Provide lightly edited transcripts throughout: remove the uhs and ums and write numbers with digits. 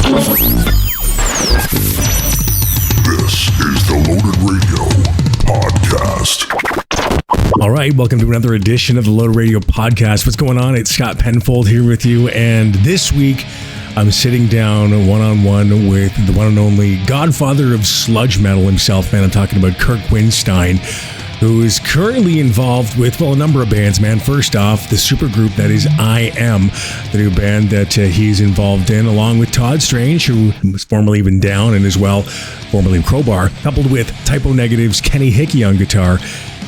This is the Loaded Radio Podcast. All right, welcome to another edition of the Loaded Radio Podcast. What's going on? It's Scott Penfold here with you, and this week I'm sitting down one-on-one with the one and only Godfather of sludge metal himself, man. I'm talking about Kirk Windstein, who is currently involved with, well, a number of bands, man. First off, the supergroup that is I Am, the new band that he's involved in, along with Todd Strange, who was formerly even Down, and as well, formerly CROWBAR, coupled with Typo Negative's Kenny Hickey on guitar,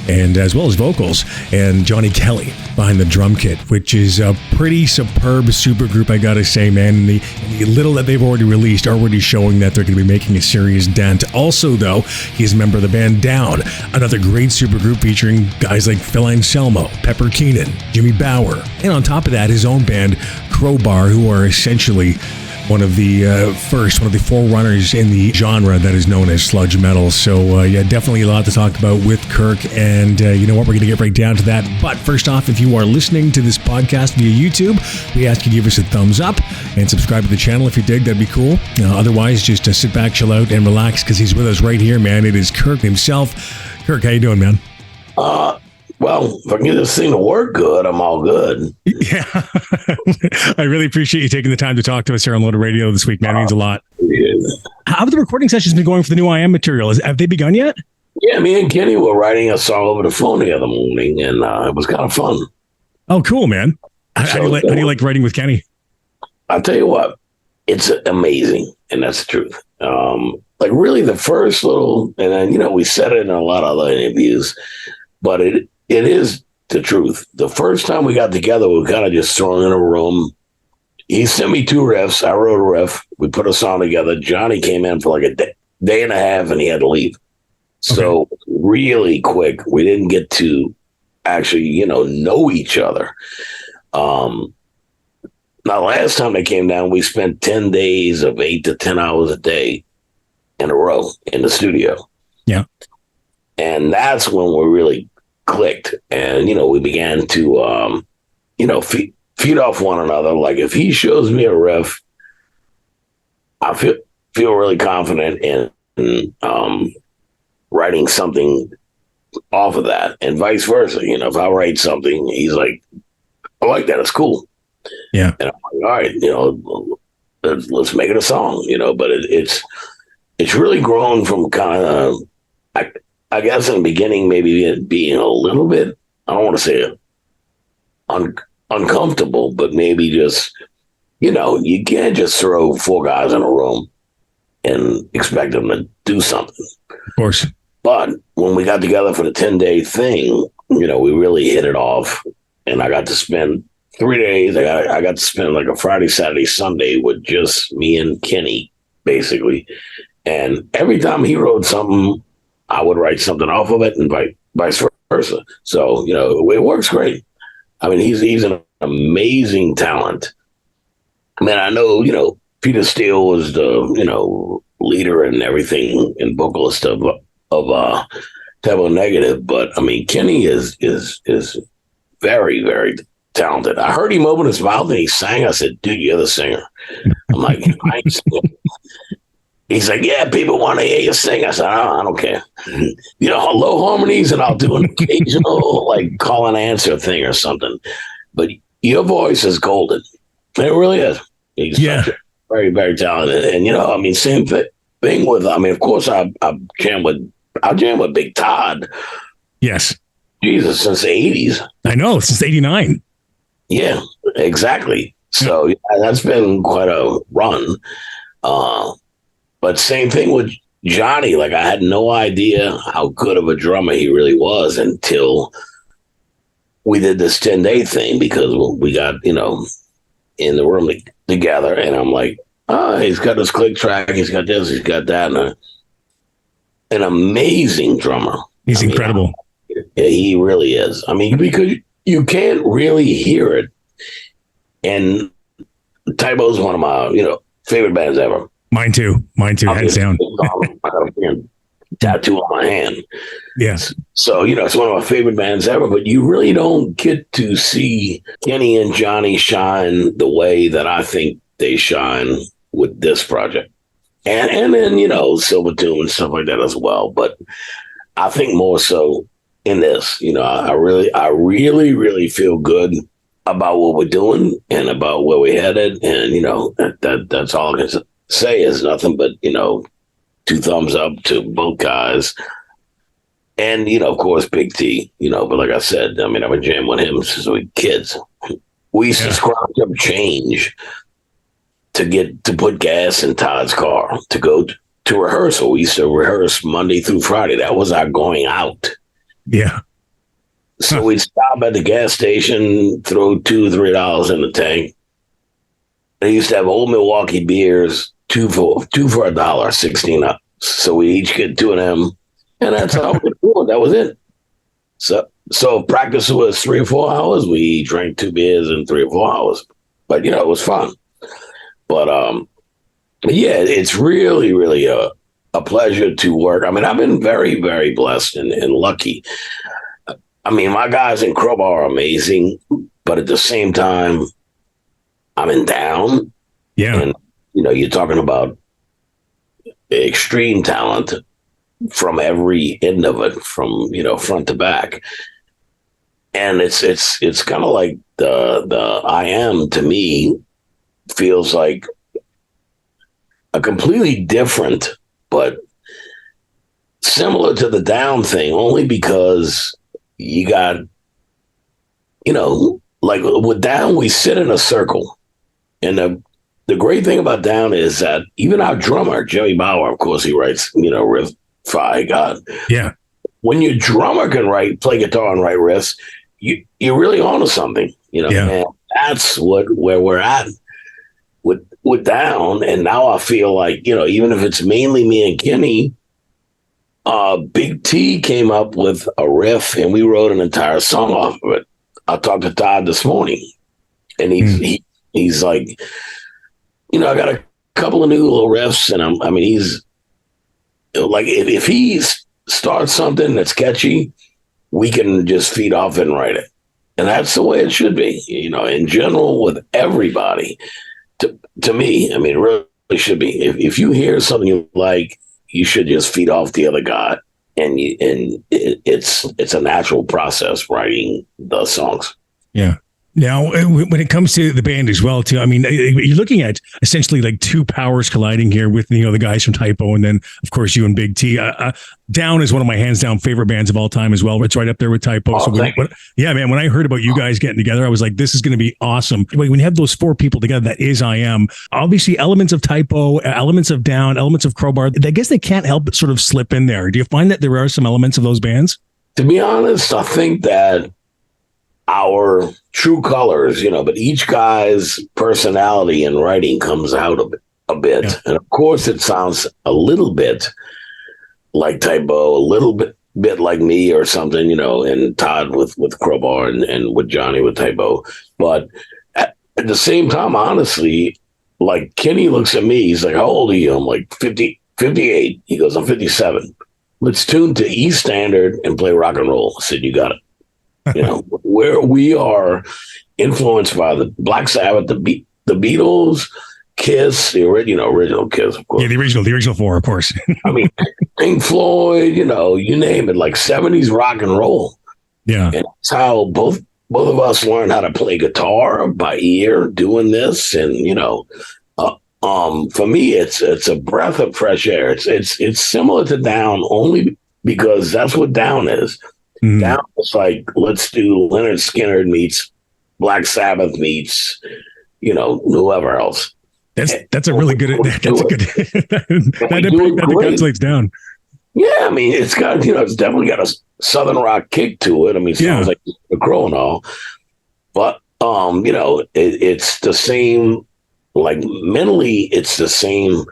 and as well as vocals, and Johnny Kelly behind the drum kit, which is a pretty superb supergroup, I gotta say, man. And the little that they've already released already showing that they're going to be making a serious dent. Also, though, he's a member of the band Down, another great supergroup featuring guys like Phil Anselmo, Pepper Keenan, Jimmy Bower, and on top of that, his own band, CROWBAR, who are essentially one of the forerunners in the genre that is known as sludge metal. So, yeah, definitely a lot to talk about with Kirk. And you know what? We're going to get right down to that. But first off, if you are listening to this podcast via YouTube, we ask you to give us a thumbs up and subscribe to the channel if you dig. That'd be cool. Otherwise, just sit back, chill out, and relax, because he's with us right here, man. It is Kirk himself. Kirk, how you doing, man? Well, if I can get this thing to work good, I'm all good. Yeah. I really appreciate you taking the time to talk to us here on Loaded Radio this week, man. It means a lot. Yeah. How have the recording sessions been going for the new I Am material? Have they begun yet? Yeah, me and Kenny were writing a song over the phone the other morning, and it was kind of fun. Oh, cool, man. How do you like writing with Kenny? I'll tell you what, it's amazing, and that's the truth. Like really the first little, and then, you know, we said it in a lot of other interviews, but it is the truth. The first time we got together, we were kind of just thrown in a room. He sent me 2 riffs. I wrote a riff. We put a song together. Johnny came in for like a day and a half, and he had to leave. So really quick, we didn't get to actually, know each other. Now, last time they came down, we spent 10 days of 8 to 10 hours a day in a row in the studio. Yeah. And that's when we really clicked, and we began to feed off one another. Like if he shows me a riff, I feel really confident in writing something off of that, and vice versa. If I write something, he's like, I like that, it's cool. Yeah. And I'm like, all right, let's make it a song. But it's really grown from kind of I guess in the beginning, maybe it being a little bit, I don't want to say uncomfortable, but maybe just, you can't just throw 4 guys in a room and expect them to do something. Of course. But when we got together for the 10-day thing, we really hit it off. And I got to spend 3 days. I got to spend like a Friday, Saturday, Sunday with just me and Kenny, basically. And every time he wrote something, I would write something off of it, and vice versa. So, it works great. I mean, he's an amazing talent. I mean, I know, Peter Steele was the, leader and everything and vocalist of Typo Negative. But I mean, Kenny is very, very talented. I heard him open his mouth and he sang. I said, dude, you're the singer. I'm like, I ain't singing. He's like, yeah, people want to hear you sing. I said, I don't care. Low harmonies, and I'll do an occasional like call and answer thing or something. But your voice is golden. It really is. He's very, very talented. And, same thing with, of course, I jam with Big Todd. Yes. Jesus, since the 80s. I know, since 89. Yeah, exactly. So that's been quite a run. But same thing with Johnny. Like I had no idea how good of a drummer he really was until we did this 10-day thing, because we got, in the room together, and I'm like, he's got this click track, he's got this, he's got that, and an amazing drummer. He's incredible. Yeah, he really is. I mean, because you can't really hear it. And Typo's one of my, favorite bands ever. Mine too, hands down. I got a tattoo on my hand. Yes. So, it's one of my favorite bands ever, but you really don't get to see Kenny and Johnny shine the way that I think they shine with this project, and then Silver Tomb and stuff like that as well. But I think more so in this, I really feel good about what we're doing and about where we're headed, and that's all I can say is nothing but 2 thumbs up to both guys. And, of course, Big T, but like I said, I've been jamming with him since we were kids. We used to scrounge up change to put gas in Todd's car to go to rehearsal. We used to rehearse Monday through Friday. That was our going out. Yeah. So we'd stop at the gas station, throw $2-3 in the tank. They used to have old Milwaukee beers, two for $1, 16 up. So we each get 2 of them. And that's how we do it. That was it. So if practice was 3 or 4 hours, we drank 2 beers in 3 or 4 hours. But it was fun. But yeah, it's really, really a pleasure to work. I've been very, very blessed and lucky. My guys in CROWBAR are amazing, but at the same time, I'm in down. Yeah. And you're talking about extreme talent from every end of it, from front to back, and it's kind of like the I Am, to me, feels like a completely different but similar to the Down thing, only because you got like with Down we sit in a circle, and the great thing about Down is that even our drummer Jimmy Bauer, of course, he writes riff. God. Yeah. When your drummer can play guitar and write riffs, you're really onto something, and that's where we're at with Down. And now I feel like, even if it's mainly me and Kenny, Big T came up with a riff and we wrote an entire song off of it. I talked to Todd this morning and he's like, I got a couple of new little riffs, and he's like, if he starts something that's catchy, we can just feed off it and write it. And that's the way it should be, in general, with everybody. To me, it really should be. If you hear something you like, you should just feed off the other guy. And it's a natural process writing the songs. Yeah. Now, when it comes to the band as well, too, you're looking at essentially like 2 powers colliding here with, the guys from Typo, and then, of course, you and Big T. Down is one of my hands down favorite bands of all time as well. It's right up there with Typo. Oh, man, when I heard about you guys getting together, I was like, this is going to be awesome. When you have those 4 people together, that is I Am. Obviously, elements of Typo, elements of Down, elements of CROWBAR. I guess they can't help but sort of slip in there. Do you find that there are some elements of those bands? To be honest, I think that our true colors, but each guy's personality and writing comes out a bit. Yeah. And of course it sounds a little bit like Typo, a little bit like me or something, and Todd with CROWBAR and with Johnny with Typo. But at the same time, honestly, like Kenny looks at me, he's like, how old are you? I'm like 58. He goes, I'm 57. Let's tune to E standard and play rock and roll. I said, you got it. Where we are influenced by the Black Sabbath, the Beatles, Kiss, the original Kiss, of course. Yeah, the original 4, of course. Pink Floyd, you name it, like 70s rock and roll. Yeah. And that's how both of us learned how to play guitar by ear doing this. And, for me, it's a breath of fresh air. It's similar to Down only because that's what Down is. Mm. Down is like, let's do Leonard Skinner meets Black Sabbath meets, whoever else. That's a really good. That's a good. That translates Down. Yeah, it's got it's definitely got a southern rock kick to it. It sounds like a crow and all, but it's the same. Like mentally, it's the same.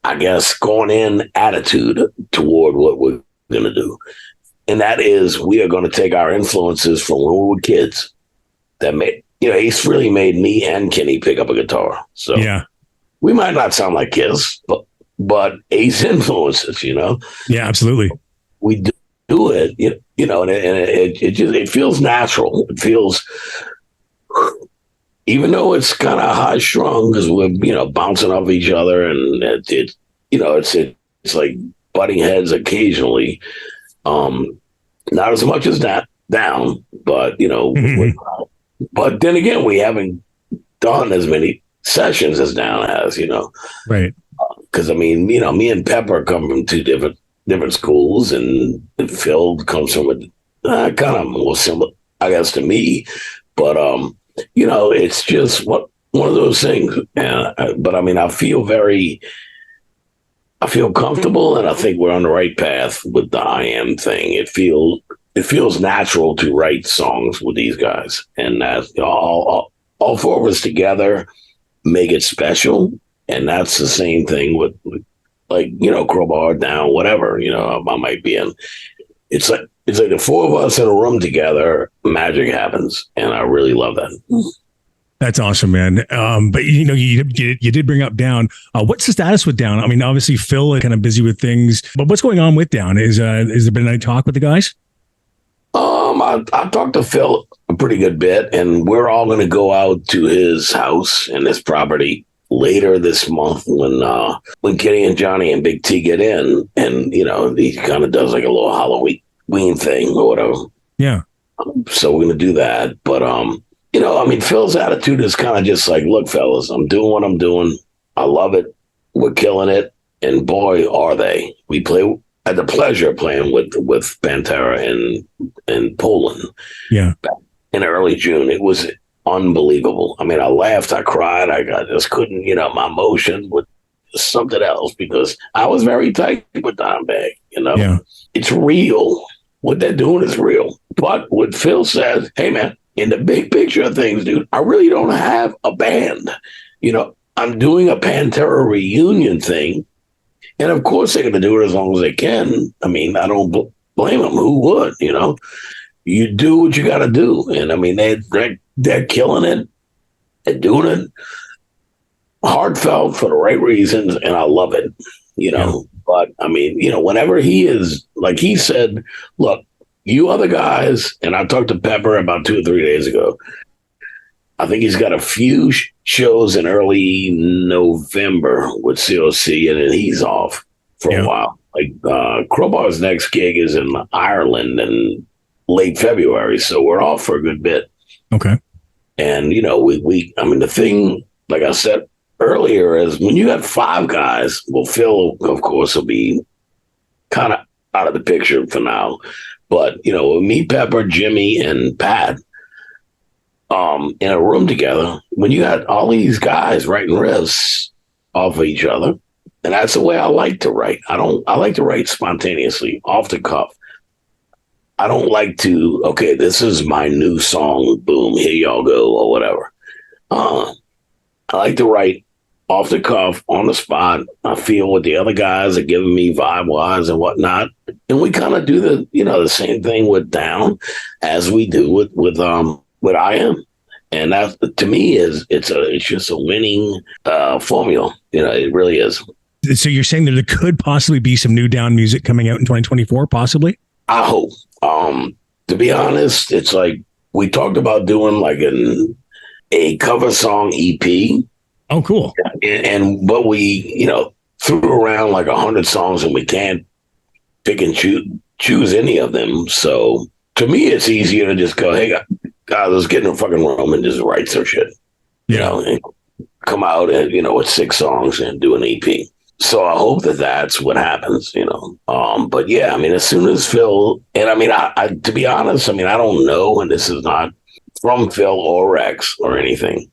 I guess going in attitude toward what we're gonna do. And that is, we are going to take our influences from when we were kids that made, Ace really made me and Kenny pick up a guitar. So we might not sound like Kiss, but Ace influences, Yeah, absolutely. We do it, and it feels natural. It feels, even though it's kind of high strung because we're, bouncing off each other and it's like butting heads occasionally. Not as much as that down, but but then again, we haven't done as many sessions as down has, Right. Because me and Pepper come from two different schools, and Phil comes from a kind of more similar, I guess, to me. But it's just one of those things. But I feel comfortable, and I think we're on the right path with the I Am thing. It feels natural to write songs with these guys, and that all four of us together make it special. And that's the same thing with CROWBAR, Down, whatever I might be in. It's like the four of us in a room together, magic happens, and I really love that. That's awesome, man. But you did bring up Down. What's the status with Down? I mean, obviously Phil is kind of busy with things, but what's going on with Down? Is there been any talk with the guys? I talked to Phil a pretty good bit, and we're all going to go out to his house and his property later this month when Kenny and Johnny and Big T get in, and he kind of does like a little Halloween thing or whatever. Yeah. So we're going to do that, but Phil's attitude is kind of just like, look, fellas, I'm doing what I'm doing. I love it. We're killing it. And boy, are they. I had the pleasure of playing with Pantera in Poland. Yeah. In early June. It was unbelievable. I mean, I laughed, I cried, I just couldn't, my emotion was something else because I was very tight with Dimebag, Yeah. It's real. What they're doing is real. But what Phil says, hey, man, in the big picture of things, dude, I really don't have a band. I'm doing a Pantera reunion thing. And of course, they're going to do it as long as they can. I mean, I don't blame them. Who would, You do what you got to do. And I mean, they're killing it. They're doing it heartfelt for the right reasons. And I love it, Yeah. But I mean, whenever he is, like he said, look, you other guys, and I talked to Pepper about 2 or 3 days ago. I think he's got a few shows in early November with COC, and then he's off for a while. Like CROWBAR's next gig is in Ireland in late February, so we're off for a good bit. Okay. And the thing, like I said earlier, is when you got 5 guys, well, Phil, of course, will be kind of out of the picture for now. But, me, Pepper, Jimmy, and Pat in a room together, when you got all these guys writing riffs off of each other, and that's the way I like to write. I like to write spontaneously, off the cuff. I don't like to, okay, this is my new song, boom, here y'all go, or whatever. I like to write off the cuff, on the spot. I feel what the other guys are giving me vibe-wise and whatnot. And we kind of do the same thing with Down as we do with I Am. And that, to me, it's just a winning formula. It really is. So you're saying that there could possibly be some new Down music coming out in 2024, possibly? I hope. To be honest, it's like we talked about doing like a cover song EP. Oh, cool. But we, threw around like 100 songs, and we can't pick and choose any of them. So to me, it's easier to just go, hey, guys, let's get in a fucking room and just write some shit, and come out and, with 6 songs and do an EP. So I hope that that's what happens, But yeah, I mean, as soon as Phil, and I mean, I to be honest, I mean, I don't know, and this is not from Phil or Rex or anything.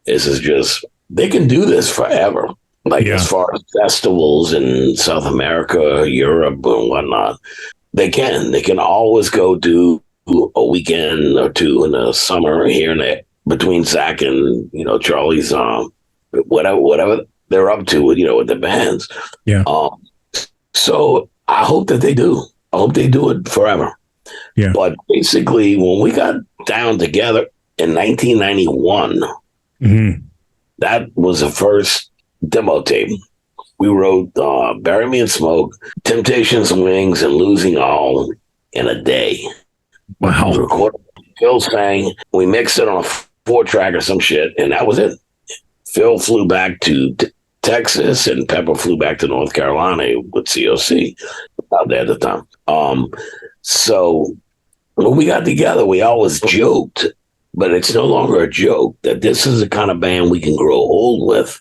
This is just, they can do this forever. Like as far as festivals in South America, Europe, and whatnot, they can always go do a weekend or 2 in the summer here and there between Zach and, Charlie's, whatever they're up to with, with the bands. Yeah. So I hope that they do. I hope they do it forever. Yeah. But basically, when we got down together in 1991, that was the first demo tape. We wrote Bury Me in Smoke, Temptations and Wings, and Losing All in a day. Wow. We recorded, Phil sang, we mixed it on a 4-track or some shit, and that was it. Phil flew back to Texas, and Pepper flew back to North Carolina with COC out there at the time. So when we got together, we always joked, but it's no longer a joke, that this is the kind of band we can grow old with.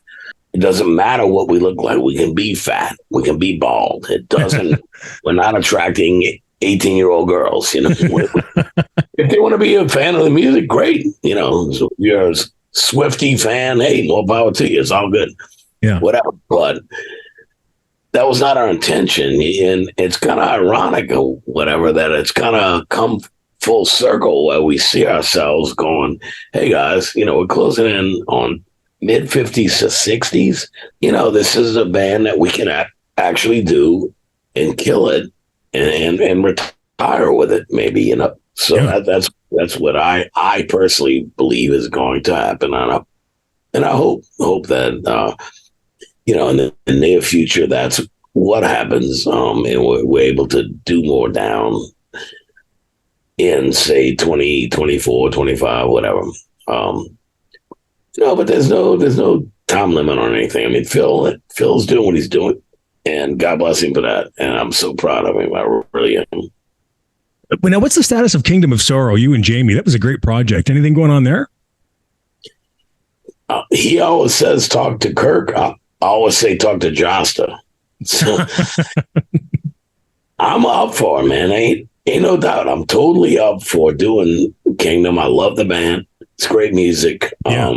It doesn't matter what we look like. We can be fat. We can be bald. It doesn't. We're not attracting 18-year-old girls. You know, if they want to be a fan of the music, great. You know, so if you're a Swiftie fan, hey, more power to you. It's all good. Yeah, whatever. But that was not our intention, and it's kind of ironic or whatever that it's kind of come full circle where we see ourselves going, hey guys, you know, we're closing in on mid-50s to 60s. You know, this is a band that we can actually do and kill it and retire with it, maybe, you know. So yeah. that's what I personally believe is going to happen. And I hope that you know, in the near future, that's what happens, and we're able to do more down in, say, 20, 24, 25, whatever. No, but there's no time limit on anything. I mean, Phil's doing what he's doing, and God bless him for that. And I'm so proud of him. I really am. But now, what's the status of Kingdom of Sorrow? You and Jamie, that was a great project. Anything going on there? He always says, talk to Kirk. I always say, talk to Josta. So I'm up for it, man. Ain't no doubt. I'm totally up for doing Kingdom. I love the band. It's great music. Yeah.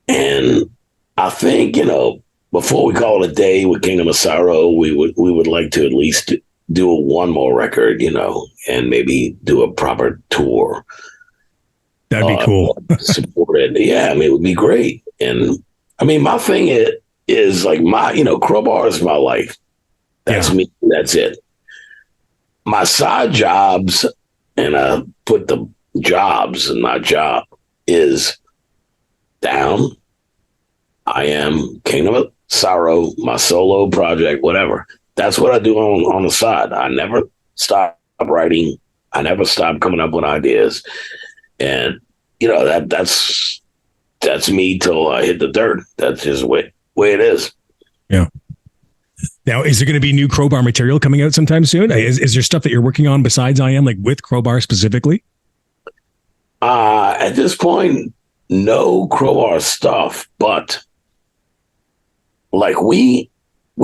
And I think, you know, before we call it a day with Kingdom of Sorrow, we would like to at least do one more record, you know, and maybe do a proper tour. That'd be cool. Support it. Yeah, I mean, it would be great. And I mean, my thing is like you know, CROWBAR is my life. That's me. That's it. My side jobs, and I put the jobs in my job, is down. I am Kingdom of Sorrow, my solo project, whatever. That's what I do on the side. I never stop writing. I never stop coming up with ideas. And, you know, that's me till I hit the dirt. That's just the way it is. Yeah. Now, is there going to be new CROWBAR material coming out sometime soon? Is there stuff that you're working on besides I Am, like with CROWBAR specifically? At this point, no CROWBAR stuff, but like we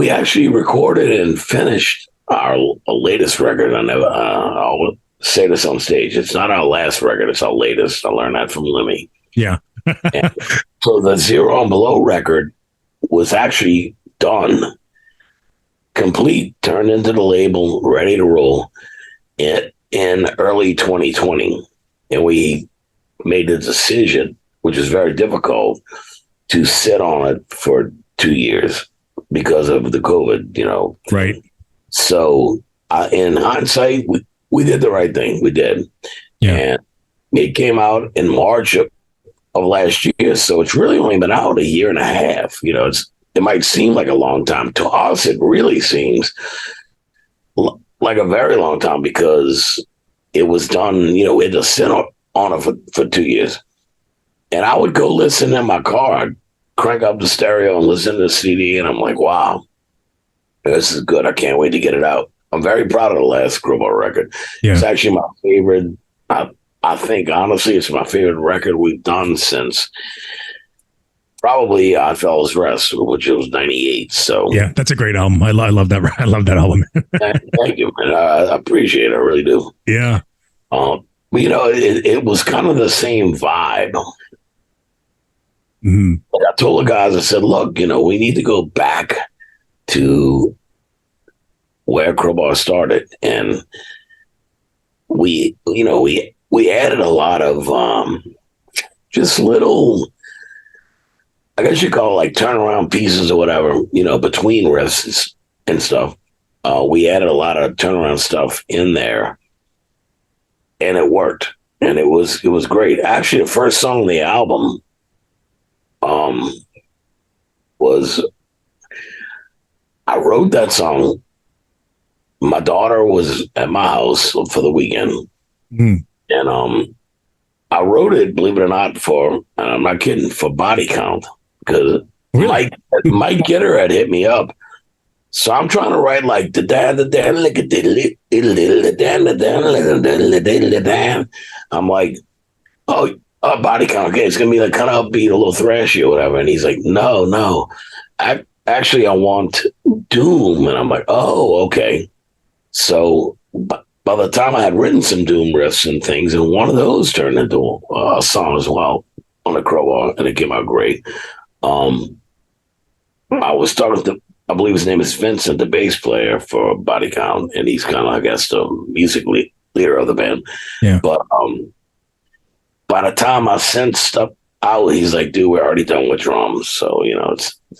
actually recorded and finished our latest record. I'll say this on stage. It's not our last record. It's our latest. I learned that from Lemmy. Yeah. So the Zero and Below record was actually done, complete, turned into the label, ready to roll in early 2020. And we made the decision, which is very difficult, to sit on it for 2 years because of the COVID, you know. Right. So in hindsight, we did the right thing. We did. Yeah. And it came out in March of last year. So it's really only been out a year and a half. You know, it might seem like a long time. To us, it really seems like a very long time because it was done, you know, we had to sit on it for 2 years. And I would go listen in my car. I'd crank up the stereo and listen to the CD. And I'm like, wow, this is good. I can't wait to get it out. I'm very proud of the last CROWBAR record. Yeah. It's actually my favorite. I think, honestly, it's my favorite record we've done since probably Oddfellows Rest, which was 98. So yeah, that's a great album. I love that. I love that album. Thank you, man. I appreciate it. I really do. Yeah. But, you know, it was kind of the same vibe. Mm-hmm. I told the guys, I said, look, you know, we need to go back to where CROWBAR started. And we added a lot of just little, I guess you call it like turnaround pieces or whatever, you know, between riffs and stuff. We added a lot of turnaround stuff in there, and it worked. And it was great. Actually, the first song on the album was, I wrote that song. My daughter was at my house for the weekend. Mm. And I wrote it, believe it or not, and I'm not kidding, for body count, because Really? Mike Gitter had hit me up. So I'm trying to write like the dan. I'm like, oh, body count. Okay, it's gonna be like kind of upbeat, a little thrashy or whatever. And he's like, no. I want doom. And I'm like, oh, okay. So by the time I had written some doom riffs and things, and one of those turned into a song as well on the Crowbar, and it came out great. I was talking to, I believe his name is Vincent, the bass player for Body Count, and he's kind of, I guess, the music leader of the band. Yeah. But by the time I sent stuff out, he's like, "Dude, we're already done with drums." So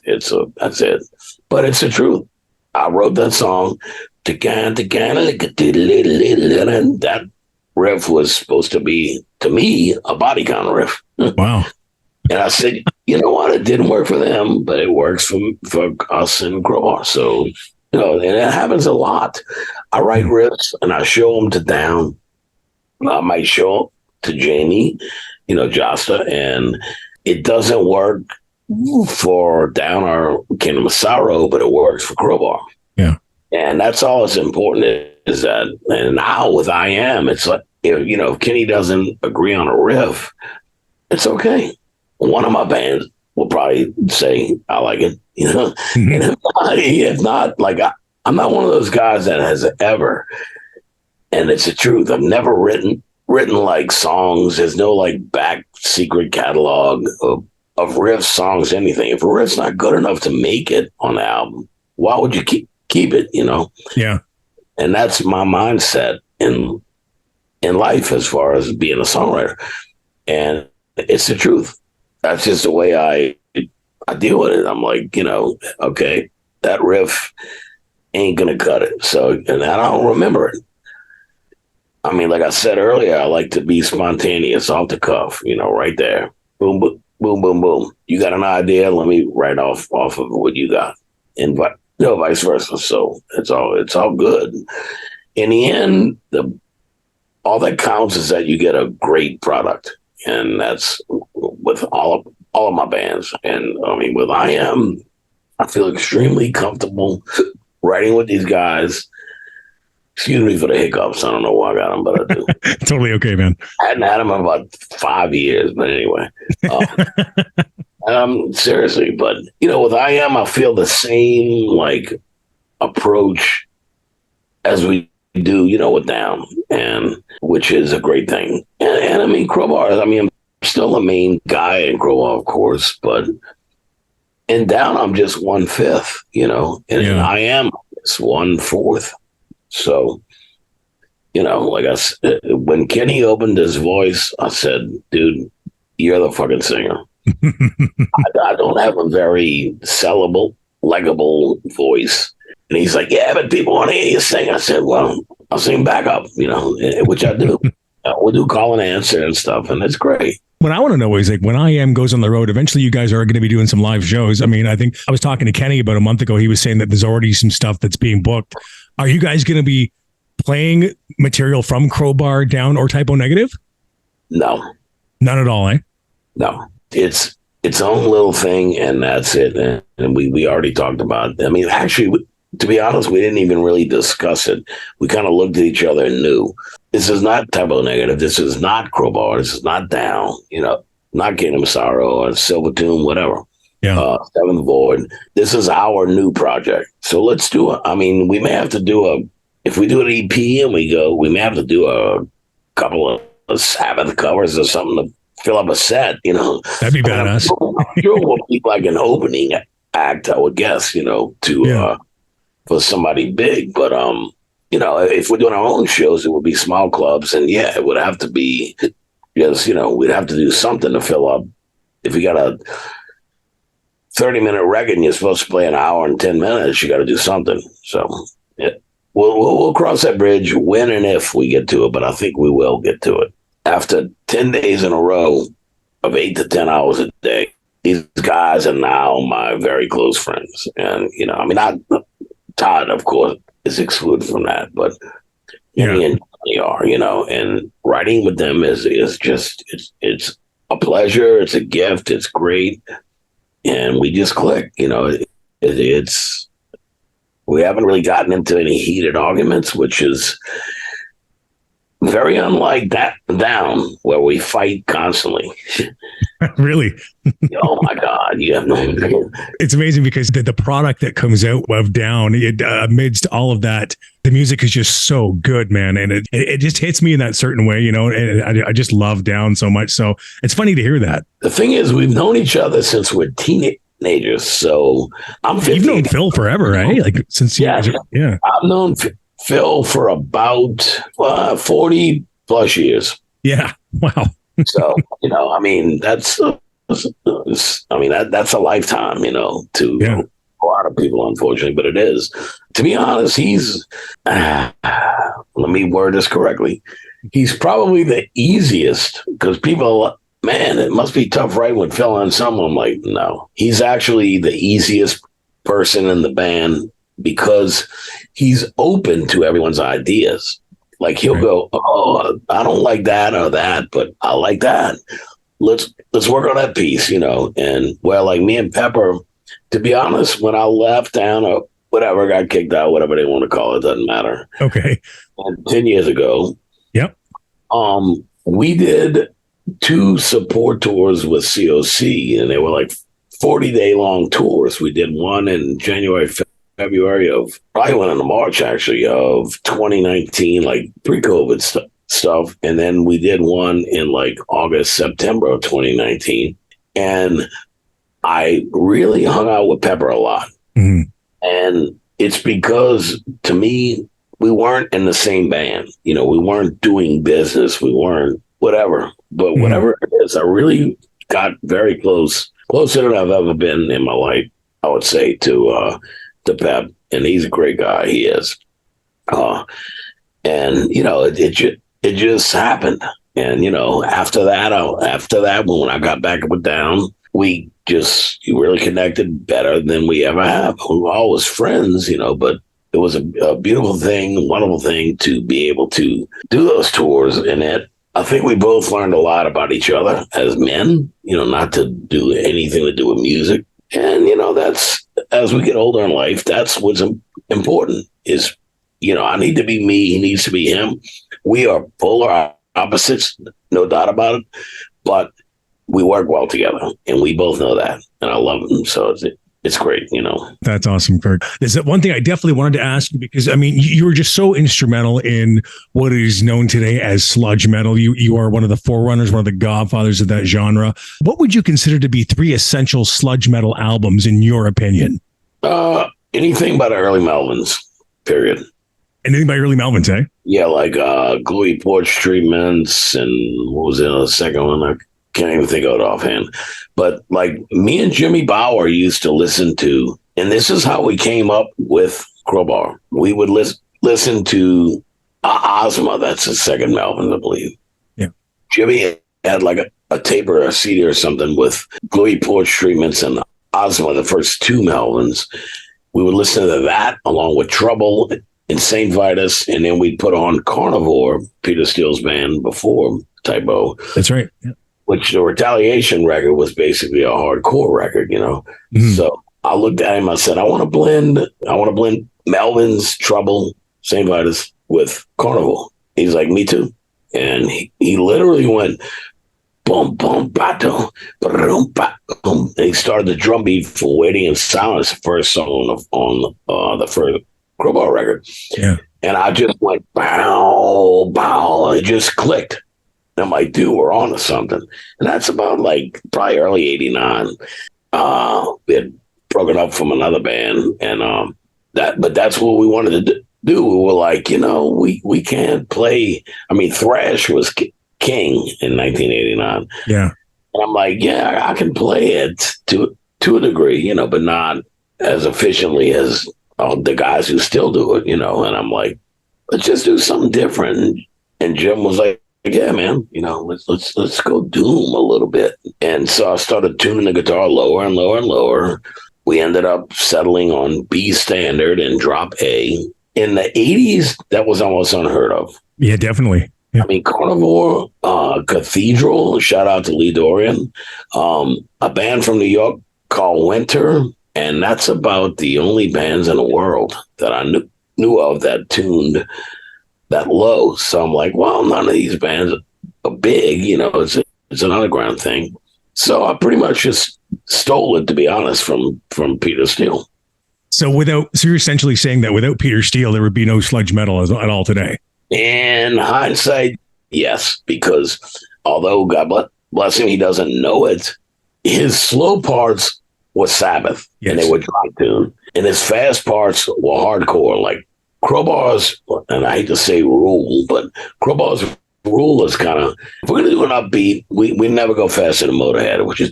that's it. But it's the truth. I wrote that song. That riff was supposed to be, to me, a Body Count riff. Wow. And I said, you know what? It didn't work for them, but it works for us and Crowbar. So, and it happens a lot. I write riffs and I show them to Down. I might show them to Jamie, Josta, and it doesn't work for Down or Kingdom of Sorrow, but it works for Crowbar. Yeah. And that's all that's important is that, and now with I Am, it's like, if Kenny doesn't agree on a riff, it's okay. One of my bands will probably say, I like it, And if not, like, I'm not one of those guys that has ever, and it's the truth, I've never written like songs. There's no like back secret catalog of riffs, songs, anything. If a riff's not good enough to make it on the album, why would you keep it, Yeah. And that's my mindset in life as far as being a songwriter. And it's the truth. That's just the way I deal with it. I'm like, okay, that riff ain't going to cut it. So, and I don't remember it. I mean, like I said earlier, I like to be spontaneous, off the cuff, right there. Boom, boom, boom, boom, boom. You got an idea? Let me write off of what you got. And vice versa. So it's all good. In the end, all that counts is that you get a great product. And that's with all of my bands. And I mean, with I Am, I feel extremely comfortable writing with these guys. Excuse me for the hiccups. I don't know why I got them, but I do. Totally okay, man. I hadn't had them in about 5 years, but anyway. Seriously, but with I Am, I feel the same like approach as we do, with Down, and which is a great thing. And I mean, Crowbar, I'm still the main guy in Crowbar, of course, but in Down, I'm just 1/5, and I Am it's 1/4. So, like I said, when Kenny opened his voice, I said, dude, you're the fucking singer. I don't have a very sellable, likable voice. And he's like, yeah, but people want to hear you sing. I said, well, I'll sing back up, which I do. We'll do call and answer and stuff, and it's great. What I want to know is, like, when I Am goes on the road, eventually you guys are going to be doing some live shows. I mean, I think I was talking to Kenny about a month ago. He was saying that there's already some stuff that's being booked. Are you guys going to be playing material from Crowbar, Down, or Typo Negative? No. None at all, eh? No. It's its own little thing, and that's it. And we already talked about it. I mean, actually, to be honest, we didn't even really discuss it. We kind of looked at each other and knew this is not Typo Negative. This is not Crowbar. This is not Down. Not Kingdom of Sorrow or Silver Tomb, whatever. Yeah. Seventh Void. This is our new project. So let's do it. I mean, we may have to do if we do an EP and we may have to do a couple of Sabbath covers or something to fill up a set, That'd be badass. I'm sure we'll be like an opening act, I would guess, for somebody big. But, if we're doing our own shows, it would be small clubs. And yeah, it would have to be just, we'd have to do something to fill up. If you got a 30-minute record and you're supposed to play an hour and 10 minutes, you got to do something. So yeah, we'll cross that bridge when and if we get to it, but I think we will get to it. After 10 days in a row of 8 to 10 hours a day, these guys are now my very close friends. And, not Todd, of course, is excluded from that, but, Kenny and Johnny are, and writing with them is just, it's a pleasure. It's a gift. It's great. And we just click, it's, we haven't really gotten into any heated arguments, which is very unlike that Down, where we fight constantly. Really? Oh my God, you have no idea. It's amazing because the product that comes out of Down, amidst all of that, the music is just so good, man. And it just hits me in that certain way, and I just love Down so much. So it's funny to hear that. The thing is, we've known each other since we're teenagers. So I'm 50. You've known Phil forever, right? Like since yeah. I've known Phil for about 40 plus years. Yeah. Wow. So, that's a lifetime, to a lot of people, unfortunately, but it is. To be honest, he's, let me word this correctly. He's probably the easiest because people, man, it must be tough, right? When Phil on someone, I'm like, no, he's actually the easiest person in the band because he's open to everyone's ideas. Like he'll go, oh, I don't like that or that, but I like that. Let's work on that piece, And like me and Pepper, to be honest, when I left Down or whatever, got kicked out, whatever they want to call it, doesn't matter. Okay. And 10 years ago, yep. We did 2 support tours with COC, and they were like 40-day long tours. We did one in January, February of, probably went into March actually, of 2019, like pre-COVID stuff. And then we did one in like August, September of 2019. And I really hung out with Pepper a lot. Mm-hmm. And it's because, to me, we weren't in the same band. We weren't doing business. We weren't whatever. But whatever it is, I really got very closer than I've ever been in my life, I would say, to Pep. And he's a great guy. He is. And, it just happened. And, after that, when I got back with Down, we just really connected better than we ever have. We were always friends, but it was a beautiful thing, wonderful thing to be able to do those tours. And I think we both learned a lot about each other as men, not to do anything to do with music. And, that's, as we get older in life, that's what's important is, I need to be me. He needs to be him. We are polar opposites, no doubt about it. But we work well together, and we both know that. And I love him. So it's great, That's awesome, Kirk. There's one thing I definitely wanted to ask you because, you were just so instrumental in what is known today as sludge metal. You are one of the forerunners, one of the godfathers of that genre. What would you consider to be 3 essential sludge metal albums, in your opinion? Anything by the early Melvins, period. Anything by early Melvins, eh? Yeah, like Gluey Porch Treatments, and what was the second one? I can't even think of it offhand. But like me and Jimmy Bauer used to listen to, and this is how we came up with CROWBAR. We would listen to Ozma. That's the second Melvin, I believe. Yeah. Jimmy had like a tape or a CD or something with Gluey Porch Treatments and Ozma, the first 2 Melvins. We would listen to that along with Trouble and St. Vitus, and then we'd put on Carnivore, Peter Steele's band before Typo. That's right. Yeah. Which the Retaliation record was basically a hardcore record, Mm-hmm. So I looked at him, I said, I want to blend Melvins, Trouble, St. Vitus with Carnivore. He's like, me too. And he literally went, boom, boom, bato, boom, boom. And he started the drum beat for Waiting in Silence, the first song on the first CROWBAR record. Yeah. And I just went, bow, bow. It just clicked. And I'm like, dude, we're on to something. And that's about like probably early 89. We had broken up from another band. And but that's what we wanted to do. We were like, we can't play. Thrash was king in 1989. Yeah. And I'm like, yeah, I can play it to a degree, but not as efficiently as the guys who still do it, And I'm like, let's just do something different. And Jim was like, yeah, man, let's go doom a little bit. And so I started tuning the guitar lower and lower and lower. We ended up settling on B standard and drop A. in the 80s, that was almost unheard of. Yeah, definitely. Yeah. I mean, Carnivore, Cathedral, shout out to Lee Dorian, a band from New York called Winter, and that's about the only bands in the world that I knew of that tuned that low. So I'm like, well, none of these bands are big, it's an underground thing. So I pretty much just stole it, to be honest, from Peter Steele. So you're essentially saying that without Peter Steele, there would be no sludge metal at all today. In hindsight, yes, because although God bless him, he doesn't know it, his slow parts were Sabbath, yes, and they were dry tune, and his fast parts were hardcore, like CROWBAR's, and I hate to say rule, but CROWBAR's rule is kind of, if we're going to do an upbeat, we never go faster than Motorhead, which is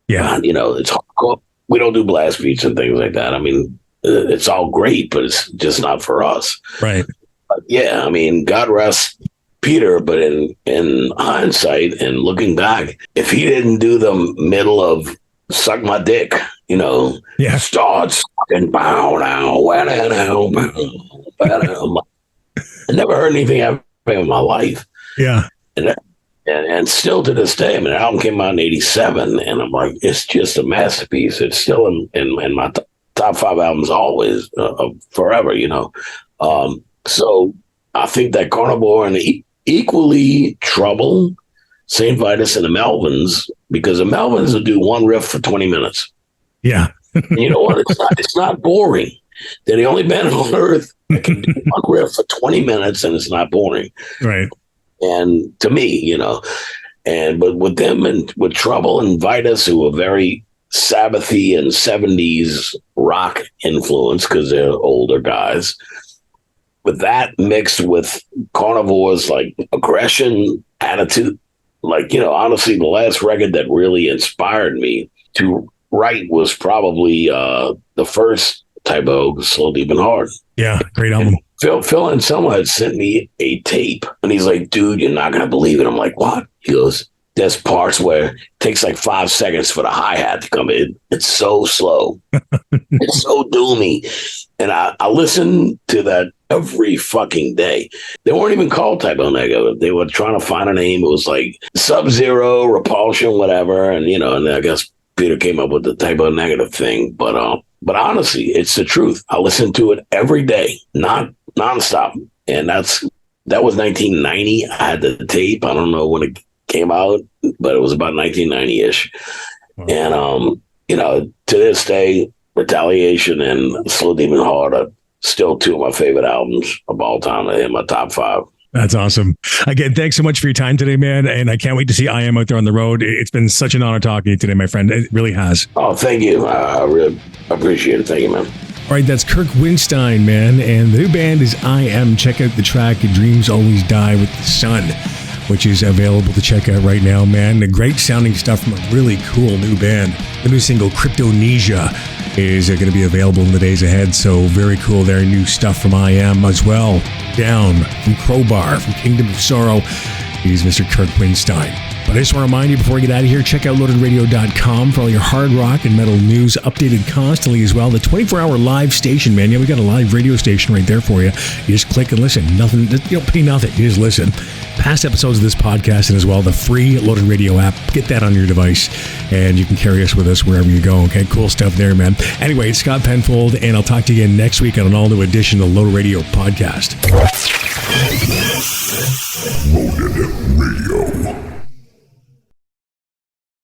yeah, it's hardcore. We don't do blast beats and things like that. I mean, it's all great, but it's just not for us. Right. But yeah, I mean, God rest Peter, but in hindsight and looking back, if he didn't do the middle of Suck My Dick, yeah, start sucking, bow now, I never heard anything happen in my life. Yeah. And still to this day, I mean, the album came out in 87, and I'm like, it's just a masterpiece. It's still in my top 5 albums always, forever, So I think that Carnivore and equally Trouble, St. Vitus, and the Melvins, because the Melvins will do one riff for 20 minutes. Yeah. And you know what? It's not boring. They're the only band on earth that can do one riff for 20 minutes and it's not boring. Right. And to me, but with them and with Trouble and Vitus, who are very Sabbathy and 70s rock influence because they're older guys, with that mixed with Carnivore's like aggression, attitude, honestly, the last record that really inspired me to write was probably the first Tybo, Slow, Deep, and Hard. Yeah, great album. Phil Anselmo had sent me a tape, and he's like, dude, you're not going to believe it. I'm like, what? He goes, there's parts where it takes like 5 seconds for the hi-hat to come in. It's so slow. It's so doomy. And I listen to that every fucking day. They weren't even called Typo Negative. They were trying to find a name. It was like Sub-Zero, Repulsion, whatever. And, and I guess Peter came up with the Typo Negative thing. But honestly, it's the truth. I listen to it every day, not nonstop. And that was 1990. I had the tape. I don't know when it came out, but it was about 1990-ish. And, to this day, Retaliation and Slow, Deep, and Hard are still 2 of my favorite albums of all time. They're in my top 5. That's awesome. Again, thanks so much for your time today, man. And I can't wait to see I Am out there on the road. It's been such an honor talking to you today, my friend. It really has. Oh, thank you. I really appreciate it. Thank you, man. All right, that's Kirk Windstein, man. And the new band is I Am. Check out the track Dreams Always Die with the Sun, which is available to check out right now, man. The great sounding stuff from a really cool new band. The new single, Cryptonesia, is going to be available in the days ahead. So very cool there. New stuff from I Am as well. Down from CROWBAR, from Kingdom of Sorrow. He's Mr. Kirk Windstein. But I just want to remind you before we get out of here, check out loadedradio.com for all your hard rock and metal news updated constantly as well. The 24-hour live station, man. Yeah, we got a live radio station right there for you. You just click and listen. Nothing, you don't pay nothing. You just listen. Past episodes of this podcast and as well the free Loaded Radio app. Get that on your device and you can carry us with us wherever you go. Okay, cool stuff there, man. Anyway, it's Scott Penfold, and I'll talk to you again next week on an all-new edition of the Loaded Radio podcast. Loaded Radio.